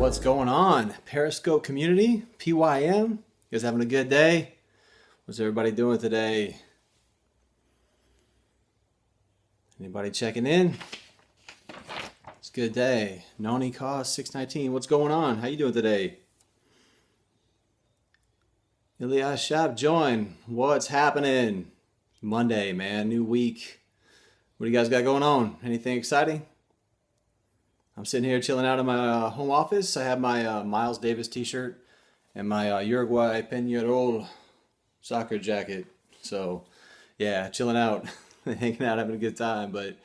What's going on? Periscope community, PYM. You guys having a good day? What's everybody doing today? Anybody checking in? It's a good day. Noni cost 619. What's going on? How you doing today? Ilya Shab join. What's happening? Monday, man. New week. What do you guys got going on? Anything exciting? I'm sitting here chilling out in my home office. I have my Miles Davis t-shirt and my Uruguay Peñarol soccer jacket. So, yeah, chilling out, hanging out, having a good time. But,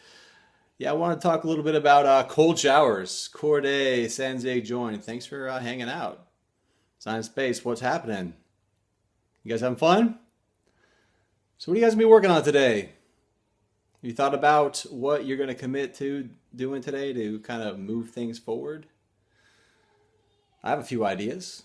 yeah, I want to talk a little bit about cold showers. Corday, Sanzay join. Thanks for hanging out. Science Space, what's happening? You guys having fun? So what are you guys going to be working on today? You thought about what you're going to commit to doing today to kind of move things forward? I have a few ideas.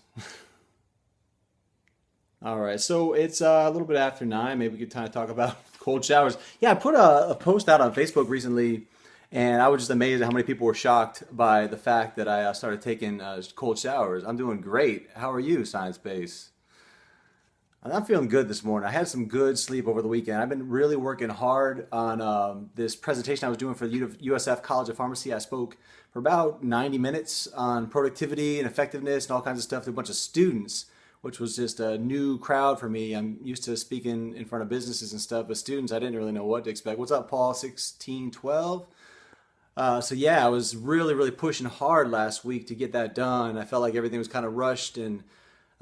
All right, so it's a little bit after 9. Maybe we could kind of talk about cold showers. Yeah, I put a post out on Facebook recently, and I was just amazed at how many people were shocked by the fact that I started taking cold showers. I'm doing great. How are you, Science Base? I'm feeling good this morning. I had some good sleep over the weekend. I've been really working hard on this presentation I was doing for the USF College of Pharmacy. I spoke for about 90 minutes on productivity and effectiveness and all kinds of stuff to a bunch of students, which was just a new crowd for me. I'm used to speaking in front of businesses and stuff, but students, I didn't really know what to expect. What's up, Paul? 1612. So yeah, I was really pushing hard last week to get that done. I felt like everything was kind of rushed and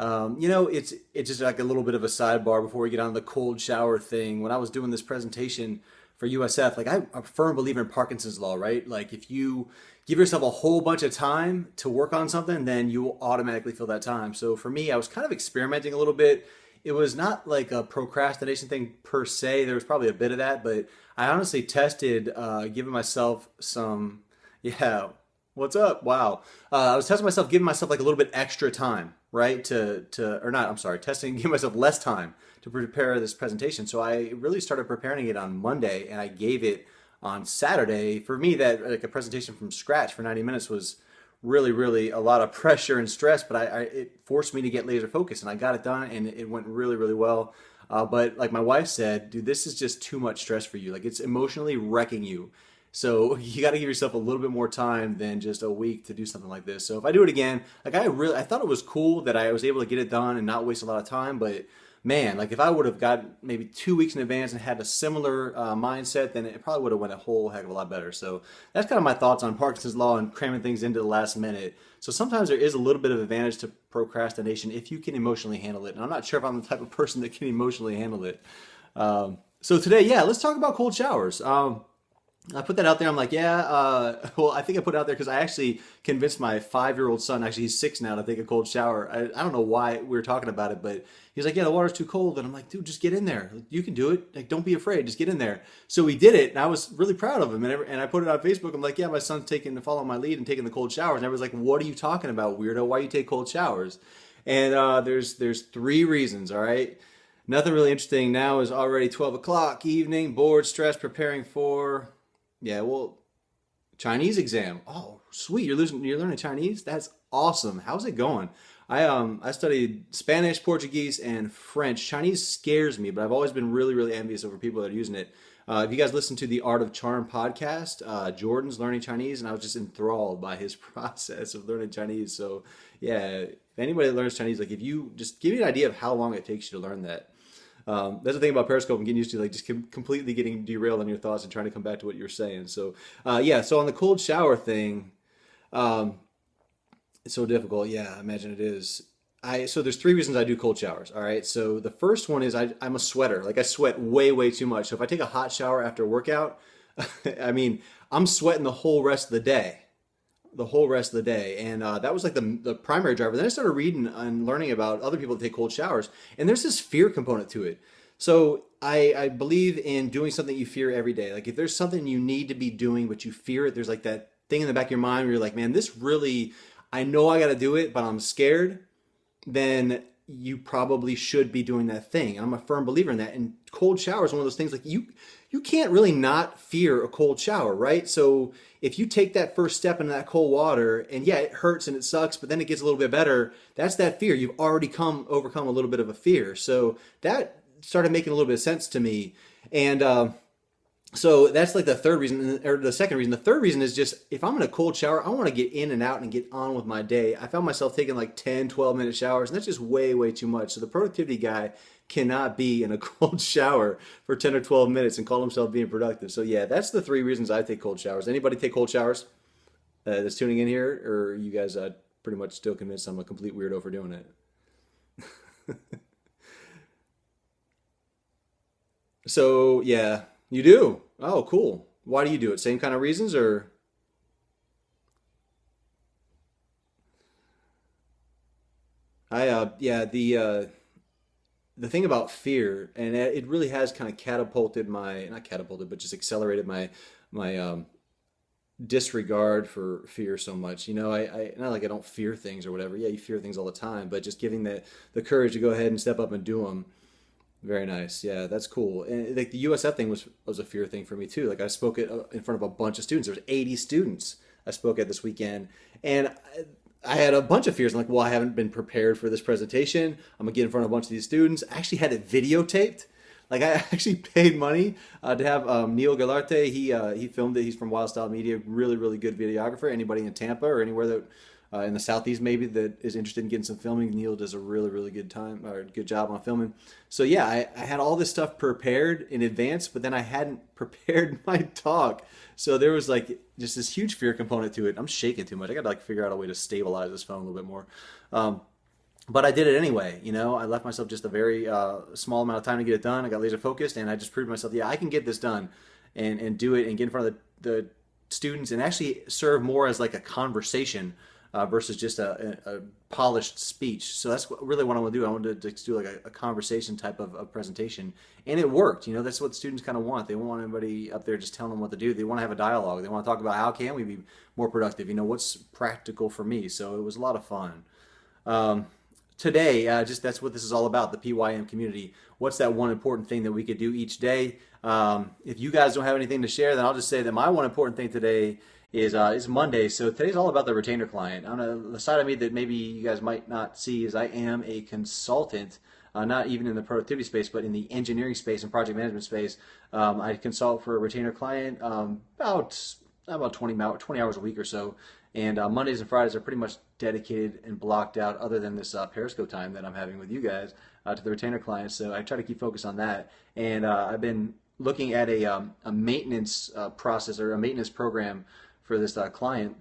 it's just like a little bit of a sidebar before we get on the cold shower thing. When I was doing this presentation for USF, like I'm a firm believer in Parkinsons Law, right? Like if you give yourself a whole bunch of time to work on something, then you will automatically fill that time. So for me, I was kind of experimenting a little bit. It was not like a procrastination thing per se. There was probably a bit of that, but I honestly tested giving myself some, yeah, what's up? Wow. I was testing myself, giving myself like a little bit extra time, right? Testing, giving myself less time to prepare this presentation. So I really started preparing it on Monday and I gave it on Saturday. For me, that like a presentation from scratch for 90 minutes was really a lot of pressure and stress, but it forced me to get laser focused and I got it done and it went really well. But like my wife said, dude, this is just too much stress for you. Like it's emotionally wrecking you. So you got to give yourself a little bit more time than just a week to do something like this. So if I do it again, like I thought it was cool that I was able to get it done and not waste a lot of time. But man, like if I would have got maybe 2 weeks in advance and had a similar mindset, then it probably would have went a whole heck of a lot better. So that's kind of my thoughts on Parkinson's Law and cramming things into the last minute. So sometimes there is a little bit of advantage to procrastination if you can emotionally handle it. And I'm not sure if I'm the type of person that can emotionally handle it. So today, yeah, let's talk about cold showers. I put that out there. I'm like, well, I think I put it out there because I actually convinced my 5-year-old son, actually he's 6 now, to take a cold shower. I don't know why we were talking about it, but he's like, yeah, the water's too cold. And I'm like, dude, just get in there. You can do it. Like, don't be afraid. Just get in there. So we did it, and I was really proud of him. And I put it on Facebook. I'm like, yeah, my son's following my lead and taking the cold showers. And everyone's like, what are you talking about, weirdo? Why you take cold showers? And there's 3 reasons, all right? Nothing really interesting. Now is already 12 o'clock, evening, bored, stressed, preparing for... Yeah, well, Chinese exam. Oh, sweet. You're learning Chinese? That's awesome. How's it going? I studied Spanish, Portuguese, and French. Chinese scares me, but I've always been really envious over people that are using it. If you guys listen to the Art of Charm podcast, Jordan's learning Chinese, and I was just enthralled by his process of learning Chinese. So, yeah, if anybody that learns Chinese, like if you just give me an idea of how long it takes you to learn that. That's the thing about Periscope and getting used to, like just completely getting derailed on your thoughts and trying to come back to what you're saying. So, so on the cold shower thing, it's so difficult. Yeah, I imagine it is. So there's 3 reasons I do cold showers. All right. So the first one is I'm a sweater. Like I sweat way too much. So if I take a hot shower after a workout, I mean, I'm sweating the whole rest of the day. And that was like the primary driver. Then I started reading and learning about other people that take cold showers, and there's this fear component to it. So I believe in doing something you fear every day. Like if there's something you need to be doing but you fear it, there's like that thing in the back of your mind where you're like, man, this really, I know I got to do it but I'm scared, then you probably should be doing that thing. And I'm a firm believer in that. And cold shower is one of those things like you can't really not fear a cold shower, right? So if you take that first step into that cold water, and yeah, it hurts and it sucks, but then it gets a little bit better, that's that fear. You've already overcome a little bit of a fear. So that started making a little bit of sense to me. And so that's like the third reason, or the second reason. The third reason is just if I'm in a cold shower, I want to get in and out and get on with my day. I found myself taking like 10, 12-minute showers, and that's just way, way too much. So the productivity guy cannot be in a cold shower for 10 or 12 minutes and call himself being productive. So yeah, that's the three reasons I take cold showers. Anybody take cold showers that's tuning in here, or you guys pretty much still convinced I'm a complete weirdo for doing it? So yeah, you do. Oh, cool. Why do you do it? Same kind of reasons, or yeah, the thing about fear, and it really has kind of catapulted my, not catapulted, but just accelerated my disregard for fear so much. You know, I not like I don't fear things or whatever. Yeah, you fear things all the time, but just giving the courage to go ahead and step up and do them. Very nice. Yeah, that's cool. And like the USF thing was a fear thing for me too. Like I spoke in front of a bunch of students. There was 80 students I spoke at this weekend, and I had a bunch of fears. I'm like, well, I haven't been prepared for this presentation. I'm gonna get in front of a bunch of these students. I actually had it videotaped. Like I actually paid money to have Neil Galarte. He filmed it. He's from Wild Style Media. Really, really good videographer. Anybody in Tampa or anywhere that in the southeast maybe that is interested in getting some filming, Neil does a really, really good time or good job on filming. So yeah, I had all this stuff prepared in advance, but then I hadn't prepared my talk. So there was like just this huge fear component to it. I'm shaking too much. I got to like figure out a way to stabilize this phone a little bit more. But I did it anyway. You know, I left myself just a very small amount of time to get it done. I got laser focused, and I just proved to myself, yeah, I can get this done and do it and get in front of the students and actually serve more as like a conversation versus just a polished speech. So that's really what I want to do. I wanted to do like a conversation type of presentation, and it worked. You know, that's what students kind of want. They don't want anybody up there just telling them what to do. They want to have a dialogue. They want to talk about how can we be more productive. You know, what's practical for me. So it was a lot of fun. Today, just that's what this is all about, the PYM community. What's that one important thing that we could do each day? If you guys don't have anything to share, then I'll just say that my one important thing today is Monday. So today's all about the retainer client. On the side of me that maybe you guys might not see is I am a consultant, not even in the productivity space, but in the engineering space and project management space. I consult for a retainer client about 20 hours a week or so. And Mondays and Fridays are pretty much dedicated and blocked out, other than this Periscope time that I'm having with you guys, to the retainer clients. So I try to keep focused on that. And I've been looking at a maintenance process or a maintenance program for this client.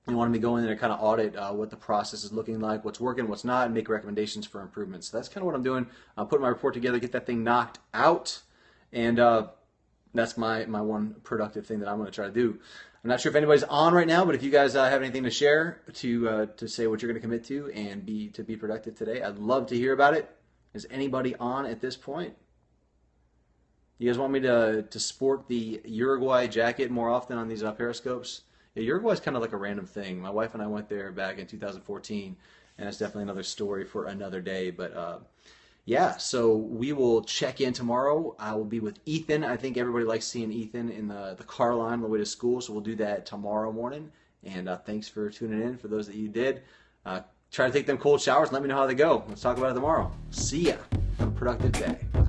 They wanted me to go in there and kind of audit what the process is looking like, what's working, what's not, and make recommendations for improvements. So that's kind of what I'm doing. I'm putting my report together, get that thing knocked out, and that's my one productive thing that I'm going to try to do. I'm not sure if anybody's on right now, but if you guys have anything to share to say what you're going to commit to and be productive today, I'd love to hear about it. Is anybody on at this point? You guys want me to sport the Uruguay jacket more often on these Periscopes? Yeah, Uruguay's kind of like a random thing. My wife and I went there back in 2014, and that's definitely another story for another day. But yeah, so we will check in tomorrow. I will be with Ethan. I think everybody likes seeing Ethan in the car line on the way to school, so we'll do that tomorrow morning. And thanks for tuning in. For those that you did, try to take them cold showers and let me know how they go. Let's talk about it tomorrow. See ya. Have a productive day. Bye.